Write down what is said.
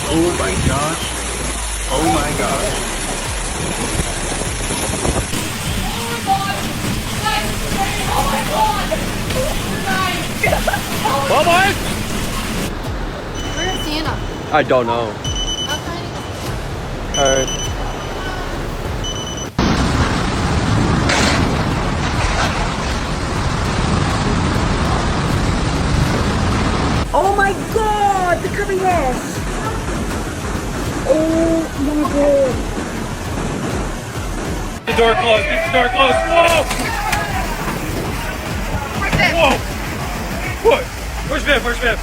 Oh my gosh. Oh my gosh. Well, boys? Where's Sienna? I don't know. Alright. Oh my god, the creepiness! Oh my god. The door closed, get the door closed. Whoa! Whoa! What? Where's Viv? Where's Viv?